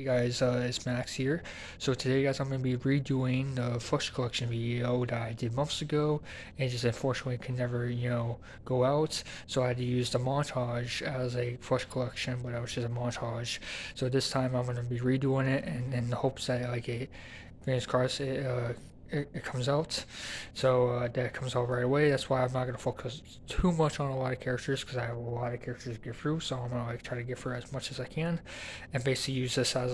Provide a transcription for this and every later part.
Hey guys, it's Max here. So today, guys, I'm going to be redoing the flush collection video that I did months ago, and just unfortunately could never, go out. So I had to use the montage as a flush collection, but it was just a montage. So this time I'm going to be redoing it, and in the hopes that like it, fingers crossed, it comes out. So that comes out right away. That's why I'm not going to focus too much on a lot of characters because I have a lot of characters to get through. So I'm going to try to get through as much as I can, and basically use this as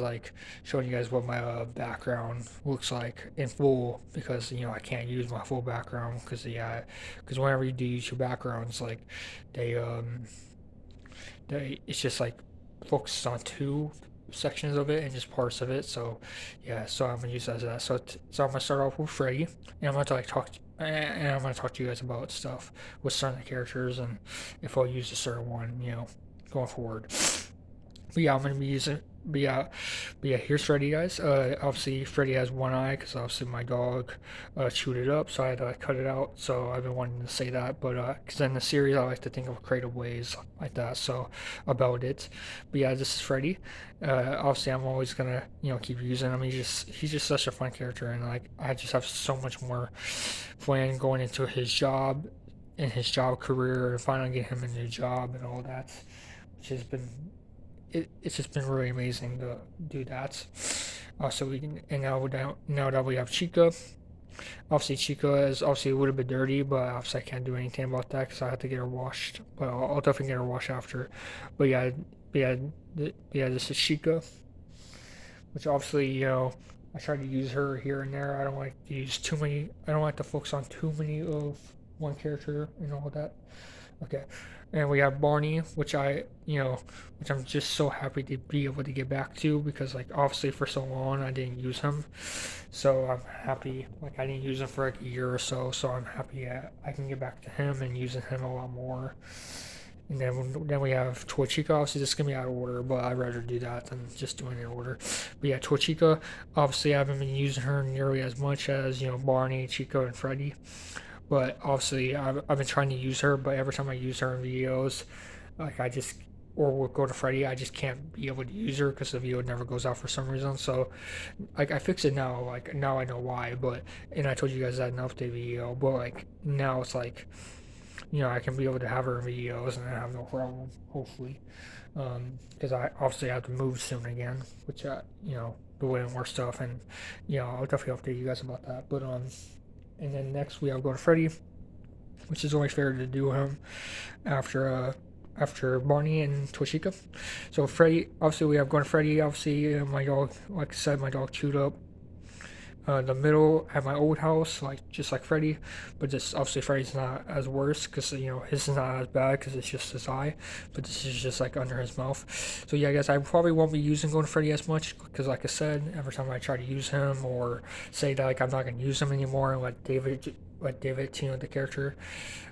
showing you guys what my background looks like in full, because I can't use my full background because whenever you do use your backgrounds, they it's just focuses on two sections of it and just parts of it. So yeah, so I'm gonna use that as that. So I'm gonna start off with Freddy, and I'm gonna talk to you guys about stuff with certain characters and if I'll use a certain one, going forward. But yeah, I'm gonna be using. But yeah, here's Freddy, guys. Obviously, Freddy has one eye because obviously my dog chewed it up, so I had to cut it out. So I've been wanting to say that, but because in the series I like to think of creative ways like that. So about it. But yeah, this is Freddy. Obviously, I'm always gonna keep using him. He's just such a fun character, and I just have so much more fun going into his job and his job career and finally getting him a new job and all that, which has been it's just been really amazing to do that. So we can, and now that we have Chica, obviously Chica is obviously a little bit dirty, but obviously I can't do anything about that because I have to get her washed. But I'll definitely get her washed after. But yeah, this is Chica, which obviously I try to use her here and there. I don't like to use too many. I don't like to focus on too many of one character and all that. Okay. And we have Barney, which I'm just so happy to be able to get back to because, obviously for so long I didn't use him. So I'm happy, I didn't use him for a year or so. So I'm happy I can get back to him and using him a lot more. And then we have Torchica. Obviously, this is going to be out of order, but I'd rather do that than just doing it in order. But yeah, Torchica, obviously, I haven't been using her nearly as much as, Barney, Chico, and Freddy. But obviously, I've been trying to use her, but every time I use her in videos, I just, or we'll go to Freddy, I just can't be able to use her because the video never goes out for some reason. So, I fix it now. Now I know why, and I told you guys that in the update video, but, now it's I can be able to have her in videos and I have no problem, hopefully. Because I obviously have to move soon again, which, doing more stuff, and, I'll definitely update you guys about that. And then next we have go to Freddy, which is always fair to do him after Barney and Toshika. So Freddy, obviously we have going to Freddy. Obviously my dog, like I said, my dog chewed up the middle at my old house, just like Freddy, but just obviously Freddy's not as worse because his is not as bad because it's just his eye, but this is just under his mouth. So yeah, I guess I probably won't be using Golden Freddy as much because, like I said, every time I try to use him or say that I'm not gonna use him anymore, and let David the character,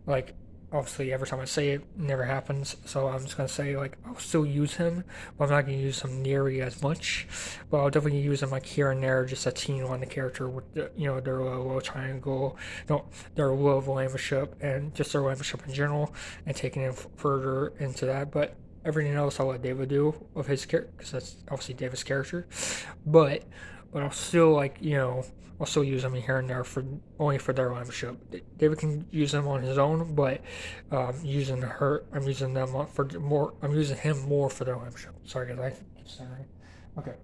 like obviously every time I say it, never happens. So I'm just gonna say I'll still use him, but I'm not gonna use him nearly as much. But I'll definitely use him here and there, just a team on the character with their little triangle, no, their love relationship and just their relationship in general, and taking it further into that. But everything else I'll let David do of his character because that's obviously David's character. But I'll still I'll still use them here and there for only for their membership. David can use them on his own, but I'm using them for more. I'm using him more for their membership. Sorry, guys, I keep stuttering. Okay.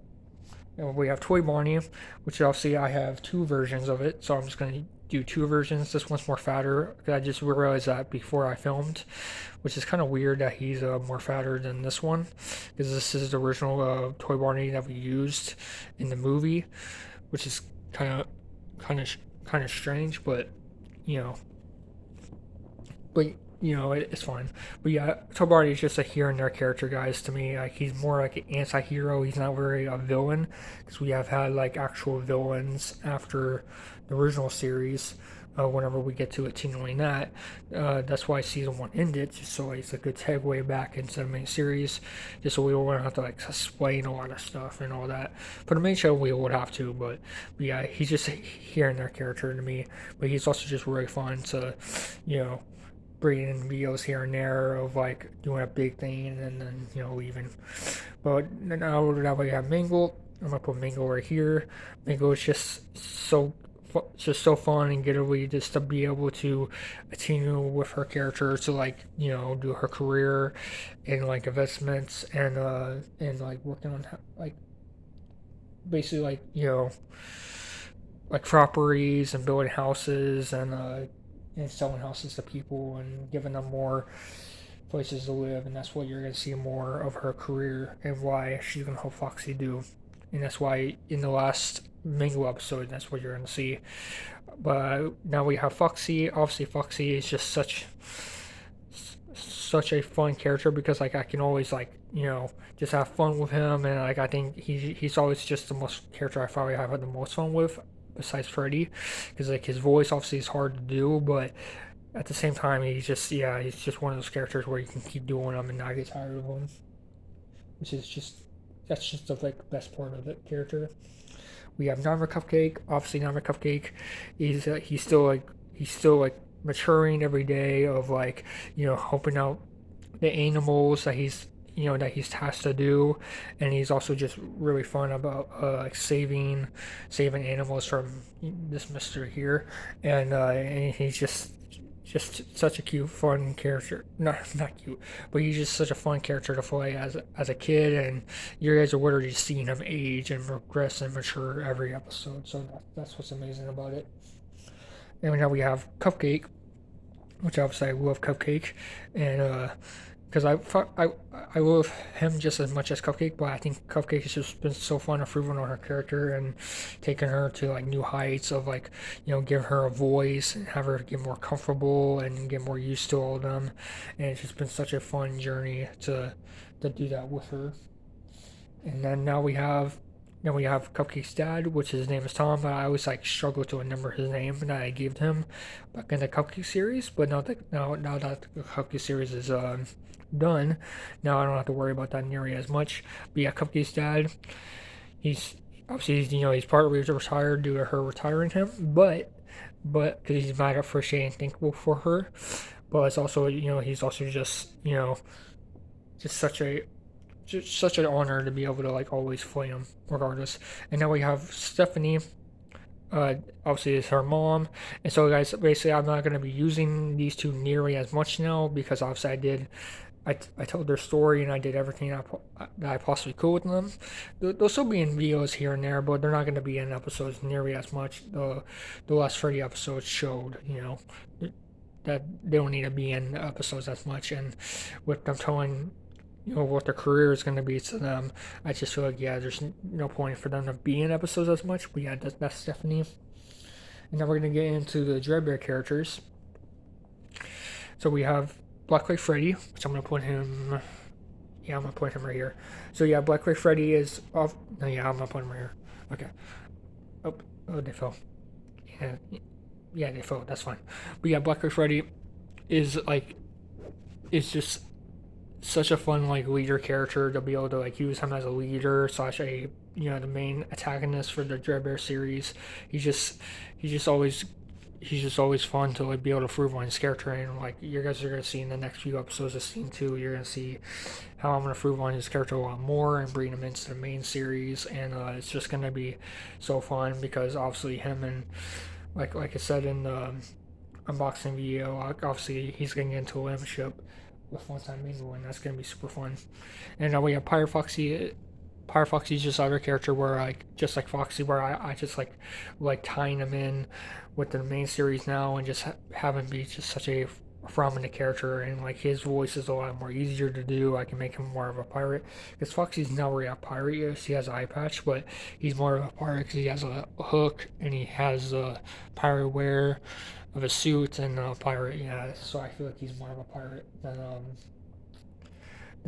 And we have Toy Barney, which obviously I have two versions of it, so I'm just going to do two versions. This one's more fatter. I just realized that before I filmed, which is kind of weird that he's more fatter than this one, because this is the original Toy Barney that we used in the movie, which is kind of strange, but you know, but it's fine. But yeah, Toy Barney is just a here and there character, guys. To me, he's more like an anti-hero. He's not really a villain because we have had actual villains after the original series. Whenever we get to it, continuing that's why season 1 ended, just so it's a good segue back into the main series, just so we don't have to explain a lot of stuff and all that. For the main show we would have to, but yeah, he's just a here and there character to me, but he's also just really fun to bringing in videos here and there of like doing a big thing and then leaving. But now we have Mingle. I'm gonna put Mingle right here. Mingle is just so fun and getaway just to be able to continue with her character to like do her career in like investments and like working on like basically like like properties and building houses and selling houses to people and giving them more places to live, and that's what you're going to see more of her career and why she's going to help Foxy do. And that's why in the last Mingo episode, that's what you're going to see. But now we have Foxy. Obviously, Foxy is just such a fun character because like I can always like just have fun with him, and like I think he's always just the most character I probably have had the most fun with besides Freddy, because like his voice obviously is hard to do, but at the same time he's just one of those characters where you can keep doing them and not get tired of him, which is just that's just the like best part of the character. We have Nightmare Cupcake. Obviously, Nightmare Cupcake is he's still like maturing every day of like helping out the animals that he's tasked to do, and he's also just really fun about like saving animals from this mister here, and he's just such a cute, fun character. Not cute, but he's just such a fun character to play as a kid, and you guys are literally seeing him age and progress and mature every episode. So that's what's amazing about it. And now we have Cupcake, which obviously I love Cupcake, and because I love him just as much as Cupcake, but I think Cupcake has just been so fun improving on her character and taking her to like new heights of like give her a voice and have her get more comfortable and get more used to all of them, and it's just been such a fun journey to do that with her. And then now we have Cupcake's dad, which his name is Tom, but I always like struggle to remember his name that I gave him back in the Cupcake series. But now that the Cupcake series is done, now I don't have to worry about that nearly as much. But yeah, Cupcake's dad, he's obviously he's partly retired due to her retiring him, but because he's mad at first she ain't thankful for her, but it's also he's also just just such an honor to be able to like always play him regardless. And now we have Stephanie. Obviously is her mom, and so guys, basically I'm not going to be using these two nearly as much now because obviously I told their story and I did everything that I possibly could with them. They'll still be in videos here and there, but they're not going to be in episodes nearly as much. The last Freddy episodes showed that they don't need to be in episodes as much, and with them telling what their career is going to be to them, I just feel like there's no point for them to be in episodes as much. But yeah, that's Stephanie. And now we're going to get into the Dreadbear characters. So we have Blacklight Freddy, which I'm going to put him. Yeah, I'm going to put him right here. So yeah, Blacklight Freddy is off. No, yeah, I'm going to put him right here. Okay. Oh, they fell. Yeah, they fell. That's fine. But yeah, Blacklight Freddy is just such a fun like leader character to be able to like use him as a leader slash a the main antagonist for the Dreadbear series. He's just always fun to like be able to prove on his character, and like you guys are gonna see in the next few episodes of season 2, you're gonna see how I'm gonna prove on his character a lot more and bring him into the main series, and it's just gonna be so fun because obviously him and like I said in the unboxing video, obviously he's getting into a membership with one-time mingle, and that's gonna be super fun. And now we have Pirate Foxy. Pirate Foxy is just another character where just like Foxy, where I just like tying him in with the main series now and just have him be just such a prominent character, and like his voice is a lot more easier to do. I can make him more of a pirate because Foxy's not really a pirate. Yes, he has an eye patch, but he's more of a pirate because he has a hook and he has pirate wear of a suit and a pirate. Yeah, so I feel like he's more of a pirate than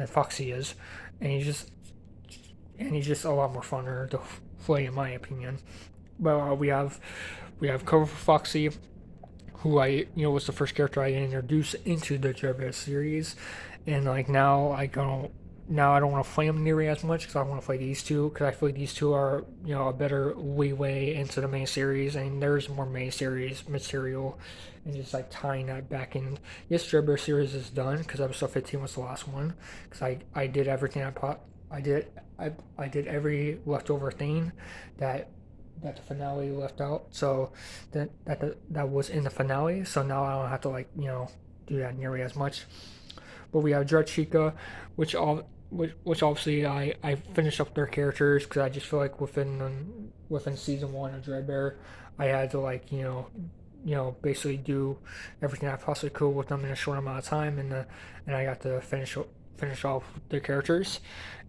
Foxy is, and he's just a lot more funner to play in my opinion. But we have Cover for Foxy, who was the first character I introduced into the Dreadbear series, and like now now I don't want to play them nearly as much because I want to play these two because I feel like these two are a better leeway into the main series, and there's more main series material, and just like tying that back in. Yes, Dreadbear series is done because episode 15 was the last one because I did everything I did every leftover thing that the finale left out, so that was in the finale. So now I don't have to do that nearly as much. But we have Dread Chica, which obviously I finished up their characters because I just feel like within season 1 of Dreadbear, I had to basically do everything I possibly could with them in a short amount of time, and I got to finish off their characters,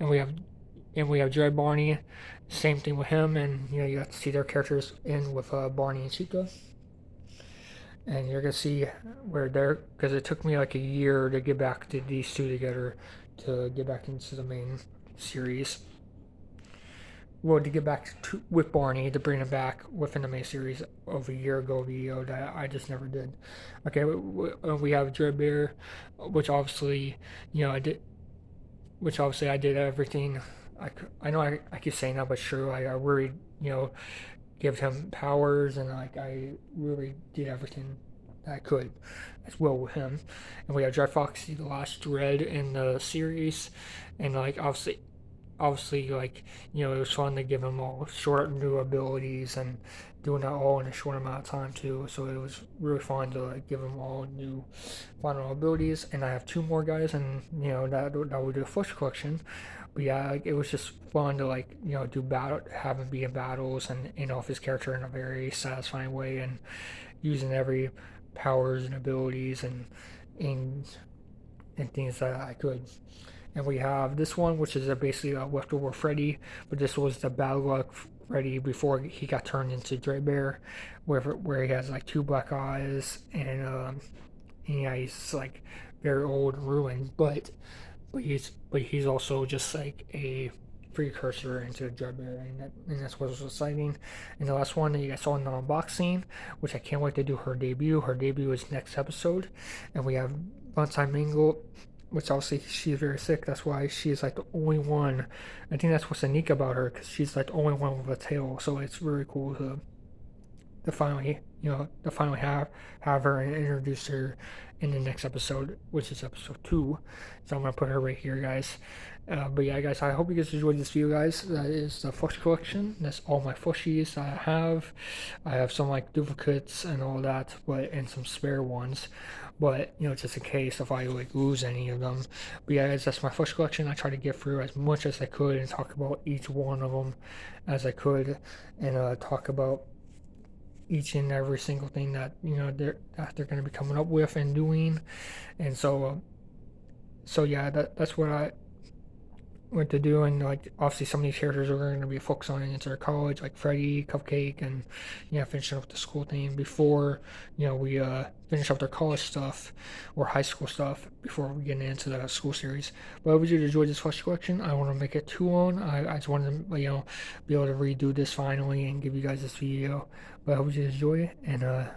and we have Dread Barney, same thing with him, and you got to see their characters in with Barney and Chica. And you're gonna see where they're, because it took me like a year to get back to these two together, to get back into the main series. Well, to get back with Barney, to bring him back within the main series of a year ago video that I just never did. Okay, we have Dreadbear, which obviously I did, I did everything. I know I keep saying that, but sure, I really give him powers, and I really did everything that I could as well with him. And we have Dread Foxy, the last Dread in the series, and obviously it was fun to give him all short new abilities and doing that all in a short amount of time too. So it was really fun to give them all new final abilities. And I have 2 more guys, and that will do a Flush collection. But yeah, it was just fun to do have him be in battles and off his character in a very satisfying way, and using every powers and abilities and things that I could. And we have this one, which is basically a leftover Freddy, but this was the Bad Luck Freddy before he got turned into Dreadbear, where he has 2 black eyes, and yeah, he's very old and ruined, but he's also just a precursor into Dreadbear, and that's what was exciting. And the last one that you guys saw in the unboxing, which I can't wait to do her debut. Her debut is next episode, and we have Funtime Mingle, which obviously she's very sick. That's why she's the only one. I think that's what's unique about her, because she's the only one with a tail. So it's really cool to finally have her and introduce her in the next episode, which is episode 2. So I'm gonna put her right here, guys. But yeah, guys, I hope you guys enjoyed this video, guys. That is the Flush collection. That's all my Flushies I have. I have some duplicates and all that, and some spare ones. But just in case if I lose any of them. But yeah, guys, that's my Flush collection. I try to get through as much as I could and talk about each one of them as I could, and talk about each and every single thing that they're going to be coming up with and doing. And so yeah, that's what I went to do. And obviously some of these characters are going to be focused on into their college, like Freddy, Cupcake, and finishing up the school thing before we finish up their college stuff or high school stuff before we get into the school series. But I hope you enjoyed this Flush collection. I want to make it 2 on. I just wanted to be able to redo this finally and give you guys this video. But I hope you enjoy it, and I'm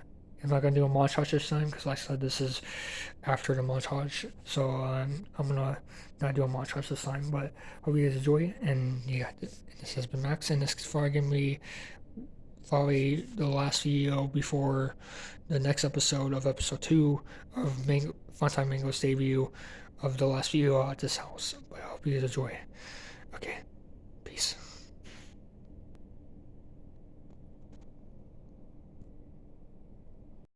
not going to do a montage this time because like I said, this is after the montage, so I'm going to not do a montage this time. But hope you guys enjoy it, and yeah, this has been Max, and this is probably the last video before the next episode of episode 2 of Funtime Mango's debut of the last video at this house. But I hope you guys enjoy it. Okay, peace.